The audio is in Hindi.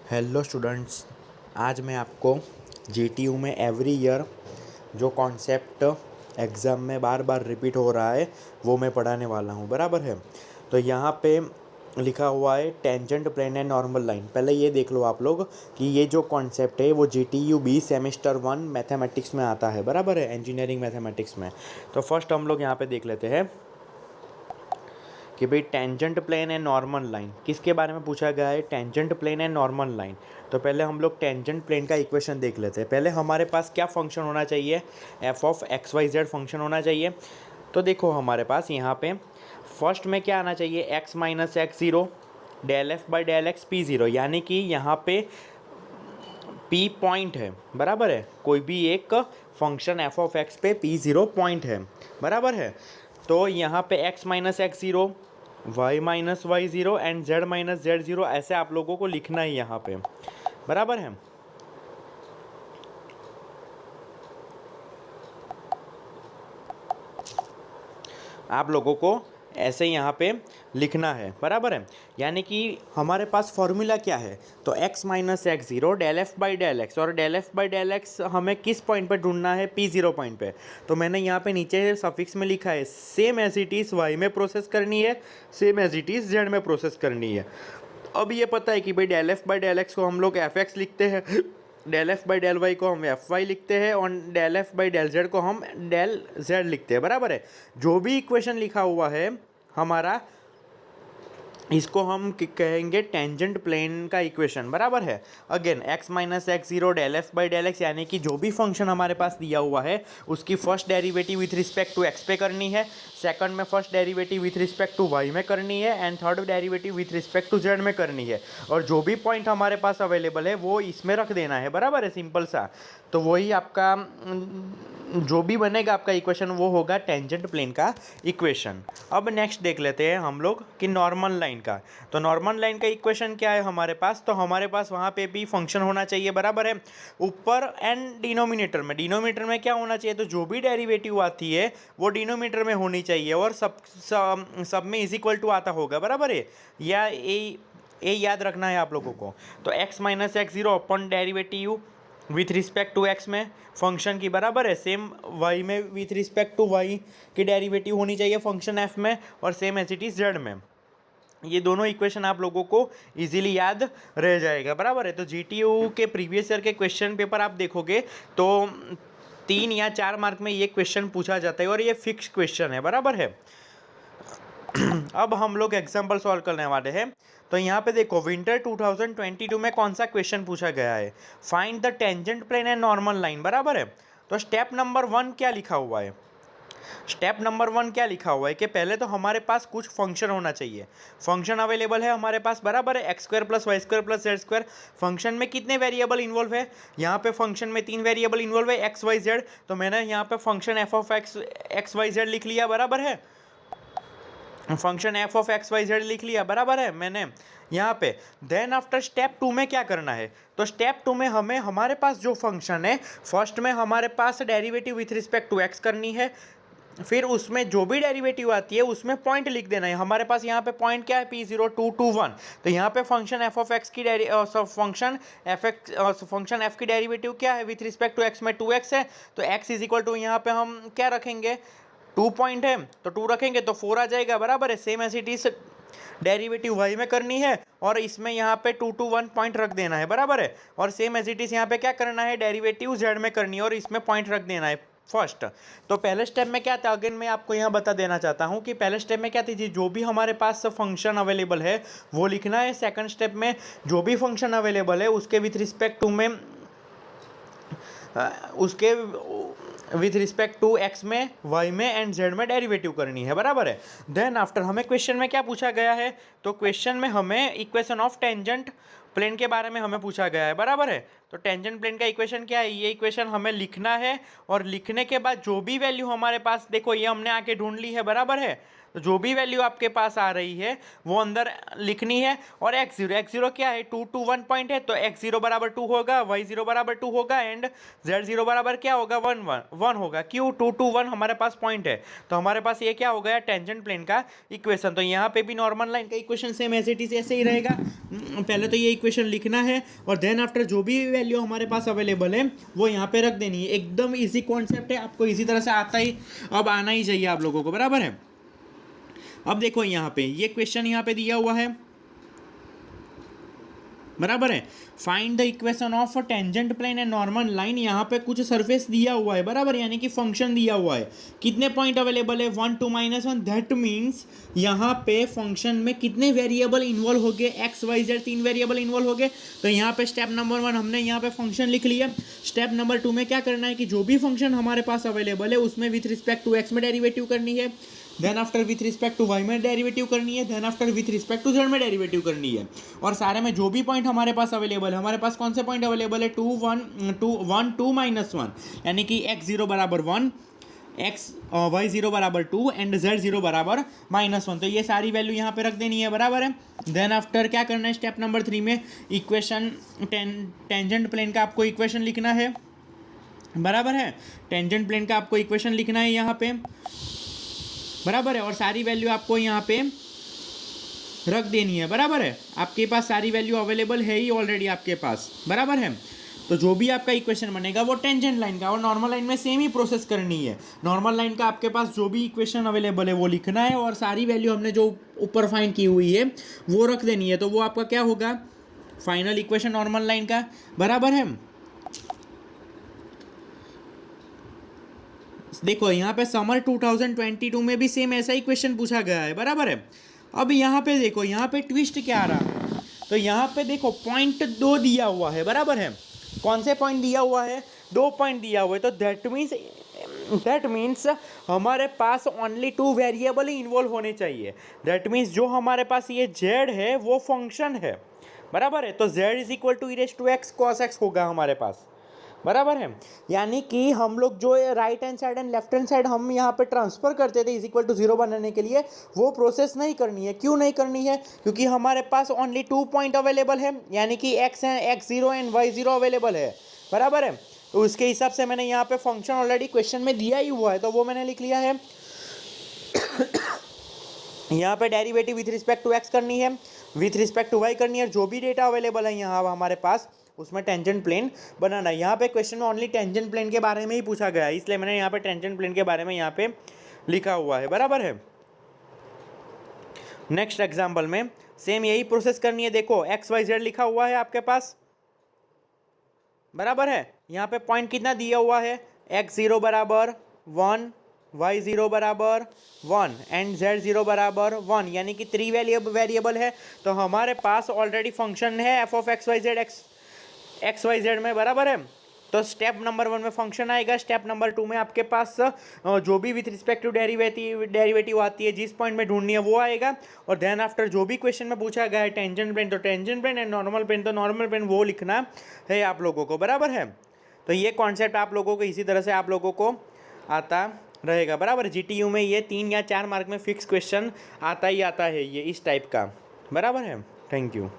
हेलो स्टूडेंट्स, आज मैं आपको जीटीयू में एवरी ईयर जो कॉन्सेप्ट एग्ज़ाम में बार बार रिपीट हो रहा है वो मैं पढ़ाने वाला हूँ। बराबर है। तो यहाँ पे लिखा हुआ है tangent plane and normal line. पहले ये देख लो आप लोग कि ये जो कॉन्सेप्ट है वो जीटीयू बी सेमेस्टर 1 मैथमेटिक्स में आता है। बराबर है, इंजीनियरिंग मैथमेटिक्स में। तो फर्स्ट हम लोग यहाँ पे देख लेते हैं कि भाई tangent plane and normal line किसके बारे में पूछा गया है। Tangent plane and normal line. तो पहले हम लोग टेंजेंट प्लेन का इक्वेशन देख लेते हैं। पहले हमारे पास क्या फंक्शन होना चाहिए, F of X Y Z function होना चाहिए। तो देखो हमारे पास यहाँ पे फर्स्ट में क्या आना चाहिए, X minus x zero del F by del X P zero, यानी कि यहाँ पे पी पॉइंट है। बराबर है, कोई भी एक फंक्शन एफ ऑफ एक्स पे पी ज़ीरो पॉइंट है। बराबर है। तो यहाँ पे X minus x zero, Y minus Y zero and Z minus Z zero, ऐसे आप लोगों को लिखना है यहाँ पे। बराबर है। आप लोगों को ऐसे यहाँ पे लिखना है। बराबर है। यानी कि हमारे पास फॉर्मूला क्या है, तो x minus x zero del F by del x, और del F by del x हमें किस पॉइंट पे ढूंढना है, पी ज़ीरो पॉइंट पे। तो मैंने यहाँ पे नीचे सफिक्स में लिखा है same as it is Y में प्रोसेस करनी है, same as it is Z में प्रोसेस करनी है। अब ये पता है कि भाई del F by del X को हम लोग एफ एक्स लिखते हैं, del F by del Y को हम एफ वाई लिखते हैं, और del F by del Z को हम डेल जेड लिखते हैं। बराबर है। जो भी इक्वेशन लिखा हुआ है हमारा, इसको हम कहेंगे टेंजेंट प्लेन का इक्वेशन। बराबर है। Again X minus x zero del F by del X, यानी कि जो भी फंक्शन हमारे पास दिया हुआ है उसकी first derivative with respect to X पे करनी है, सेकंड में first derivative with respect to Y में करनी है, and third derivative with respect to Z में करनी है। और जो भी पॉइंट हमारे पास अवेलेबल है वो इसमें रख देना है। बराबर है, सिंपल सा। तो वही आपका जो भी बनेगा आपका इक्वेशन वो होगा टेंजेंट प्लेन का इक्वेशन। अब नेक्स्ट देख लेते हैं हम लोग कि नॉर्मल लाइन का। तो नॉर्मल लाइन का इक्वेशन क्या है हमारे पास, तो हमारे पास वहाँ पे भी फंक्शन होना चाहिए। बराबर है। ऊपर एंड डिनोमिनेटर में, डिनोमिनेटर में क्या होना चाहिए, तो जो भी डेरिवेटिव आती है वो डिनोमिनेटर में होनी चाहिए, और सब में इज इक्वल टू आता होगा। बराबर है। या ये याद रखना है आप लोगों को। तो एक्स माइनस एक्स ज़ीरो अपन derivative with respect to X में फंक्शन की, बराबर है, सेम वाई में विथ रिस्पेक्ट टू वाई की डेरिवेटिव होनी चाहिए फंक्शन एफ में, और same as it is Z में। ये दोनों इक्वेशन आप लोगों को इजीली याद रह जाएगा। बराबर है। तो जीटीयू के प्रीवियस ईयर के क्वेश्चन पेपर आप देखोगे तो 3 या 4 मार्क में ये क्वेश्चन पूछा जाता है, और ये फिक्स क्वेश्चन है। बराबर है। अब हम लोग एग्जाम्पल सॉल्व करने वाले हैं। तो यहाँ पे देखो विंटर 2022 में कौन सा क्वेश्चन पूछा गया है, find the tangent plane and normal line. बराबर है। तो स्टेप नंबर 1 क्या लिखा हुआ है, स्टेप नंबर 1 क्या लिखा हुआ है कि पहले तो हमारे पास कुछ फंक्शन होना चाहिए। फंक्शन अवेलेबल है हमारे पास। बराबर है। X square plus Y square plus Z square. Function में कितने वेरिएबल इन्वॉल्व है, यहाँ पे फंक्शन में 3 वेरिएबल इन्वॉल्व है, एक्स वाई जेड। तो मैंने यहाँ पे function F of X Y Z लिख लिया। बराबर है। Function F of X Y Z लिख लिया। बराबर है मैंने यहाँ पे। देन आफ्टर स्टेप 2 में क्या करना है, तो स्टेप 2 में हमें हमारे पास जो फंक्शन है फर्स्ट में हमारे पास derivative with respect to x करनी है, फिर उसमें जो भी डेरिवेटिव आती है उसमें पॉइंट लिख देना है। हमारे पास यहाँ पे पॉइंट क्या है, P zero two two one. तो यहाँ पे फंक्शन एफ ऑफ एक्स की फंक्शन एफ की डेरिवेटिव क्या है, विथ रिस्पेक्ट टू एक्स में 2x है। तो x इज इक्वल टू यहाँ पे हम क्या रखेंगे, 2 पॉइंट है तो 2 रखेंगे तो 4 आ जाएगा। बराबर है। Same as it is derivative Y में करनी है, और इसमें यहाँ पे 2 to 1 पॉइंट रख देना है। बराबर है। और सेम एज इट इज यहाँ पे क्या करना है, डेरिवेटिव जेड में करनी है, और इसमें पॉइंट रख देना है फर्स्ट। तो पहले स्टेप में क्या था, अगेन मैं आपको यहाँ बता देना चाहता हूँ कि पहले स्टेप में क्या थी, जो भी हमारे पास फंक्शन अवेलेबल है वो लिखना है। सेकंड स्टेप में जो भी फंक्शन अवेलेबल है उसके विथ रिस्पेक्ट टू में उसके विथ रिस्पेक्ट टू एक्स में, वाई में एंड जेड में डेरिवेटिव करनी है। बराबर है। देन आफ्टर हमें क्वेश्चन में क्या पूछा गया है, तो क्वेश्चन में हमें इक्वेशन ऑफ टेंजेंट प्लेन के बारे में हमें पूछा गया है। बराबर है। तो टेंजेंट प्लेन का इक्वेशन क्या है, ये इक्वेशन हमें लिखना है, और लिखने के बाद जो भी वैल्यू हमारे पास, देखो ये हमने आके ढूंढ ली है। बराबर है। तो जो भी वैल्यू आपके पास आ रही है वो अंदर लिखनी है। और x0 क्या है, 2 to 1 पॉइंट है, तो x0 बराबर 2 होगा, y0 बराबर 2 होगा एंड z0 बराबर क्या होगा, 1 होगा। क्यों, 2 to 1 हमारे पास पॉइंट है, तो हमारे पास ये क्या हो गया, टेंजेंट प्लेन का इक्वेशन। तो यहाँ पे भी नॉर्मल लाइन का equation same as it is ऐसे ही रहेगा। पहले तो ये इक्वेशन लिखना है और देन आफ्टर जो भी वैल्यू हमारे पास अवेलेबल है वो यहाँ पे रख देनी है। एकदम इजी कॉन्सेप्ट है, आपको इसी तरह से आता ही अब आना ही चाहिए आप लोगों को, बराबर है। अब देखो यहाँ पे ये क्वेश्चन यहाँ पे दिया हुआ है, बराबर है। Find the equation of tangent plane and normal line. यहाँ पे कुछ सरफेस दिया हुआ है, बराबर, यानी कि फंक्शन दिया हुआ है। कितने पॉइंट अवेलेबल है, 1 2 -1। दैट मीन्स यहाँ पे फंक्शन में कितने वेरिएबल इन्वॉल्व हो गए, X Y Z 3 variable involve हो गए। तो यहाँ पे स्टेप नंबर 1 हमने यहाँ पे फंक्शन लिख लिया। स्टेप नंबर 2 में क्या करना है कि जो भी फंक्शन हमारे पास अवेलेबल है उसमें विथ रिस्पेक्ट टू एक्स में डेरिवेटिव करनी है, then after with respect to Y में डेरिवेटिव करनी है, then after with respect to Z में डेरिवेटिव करनी है। और सारे में जो भी पॉइंट हमारे पास अवेलेबल है, हमारे पास कौन से पॉइंट अवेलेबल है, 2 1 2 -1, यानी कि x0 बराबर 1, y0 बराबर 2 एंड z0 बराबर -1। तो ये सारी वैल्यू यहाँ पे रख देनी है, बराबर है। देन आफ्टर क्या करना है, स्टेप नंबर 3 में इक्वेशन टेंजेंट प्लेन का आपको इक्वेशन लिखना है, बराबर है। टेंजेंट प्लेन का आपको इक्वेशन लिखना है यहाँ पे, बराबर है। और सारी वैल्यू आपको यहाँ पे रख देनी है, बराबर है। आपके पास सारी वैल्यू अवेलेबल है ही ऑलरेडी आपके पास, बराबर है। तो जो भी आपका इक्वेशन बनेगा वो टेंजेंट लाइन का, और नॉर्मल लाइन में सेम ही प्रोसेस करनी है। नॉर्मल लाइन का आपके पास जो भी इक्वेशन अवेलेबल है वो लिखना है और सारी वैल्यू हमने जो ऊपर फाइंड की हुई है वो रख देनी है। तो वो आपका क्या होगा, फाइनल इक्वेशन नॉर्मल लाइन का, बराबर है। देखो यहाँ पे समर 2022 में भी सेम ऐसा ही क्वेश्चन पूछा गया है, बराबर है। अब यहाँ पे देखो, यहाँ पे ट्विस्ट क्या आ रहा है, तो यहाँ पे देखो पॉइंट 2 दिया हुआ है, बराबर है। कौन से पॉइंट दिया हुआ है, 2 पॉइंट दिया हुआ है। तो दैट मीन्स हमारे पास ओनली 2 वेरिएबल ही इन्वॉल्व होने चाहिए। दैट मीन्स जो हमारे पास ये z है वो फंक्शन है, बराबर है। तो z is equal to e⁻x cos x होगा हमारे पास, बराबर है। यानी कि हम लोग जो right hand side and left hand side हम यहाँ पे ट्रांसफर करते थे इज इक्वल टू 0 बनाने के लिए, वो प्रोसेस नहीं करनी है। क्यों नहीं करनी है, क्योंकि हमारे पास ओनली 2 पॉइंट अवेलेबल है, यानी कि x0 एंड y0 अवेलेबल है, बराबर है। तो उसके हिसाब से मैंने यहाँ पे फंक्शन ऑलरेडी क्वेश्चन में दिया ही हुआ है, तो वो मैंने लिख लिया है। यहाँ पे derivative with respect to x करनी है, विथ रिस्पेक्ट टू y करनी है। जो भी डेटा अवेलेबल है यहाँ हमारे पास उसमें टेंजेंट प्लेन बनाना है। यहाँ पे क्वेश्चन में ओनली टेंजेंट प्लेन के बारे में ही पूछा गया है, इसलिए मैंने यहाँ पे टेंजेंट प्लेन के बारे में यहाँ पे लिखा हुआ है, बराबर है। नेक्स्ट एग्जांपल में सेम यही प्रोसेस करनी है। देखो एक्स वाई जेड लिखा हुआ है आपके पास, बराबर है। यहाँ पे पॉइंट कितना दिया हुआ है, x0 बराबर 1, y0 बराबर 1 एंड z0 बराबर 1, यानी कि 3 वेरिएबल है। तो हमारे पास ऑलरेडी फंक्शन है f of X Y Z X Y Z में, बराबर है। तो स्टेप नंबर 1 में फंक्शन आएगा, स्टेप नंबर 2 में आपके पास जो भी विथ रिस्पेक्ट टू डेरिवेटिव आती है जिस पॉइंट में ढूंढनी है वो आएगा। और देन आफ्टर जो भी क्वेश्चन में पूछा गया है टेंजेंट प्लेन तो tangent plane and normal plane तो नॉर्मल प्लेन, वो लिखना है आप लोगों को, बराबर है। तो ये कॉन्सेप्ट आप लोगों को इसी तरह से आप लोगों को आता रहेगा, बराबर। GTU में ये 3 या 4 मार्क में फिक्स क्वेश्चन आता ही आता है ये इस टाइप का, बराबर है। Thank you.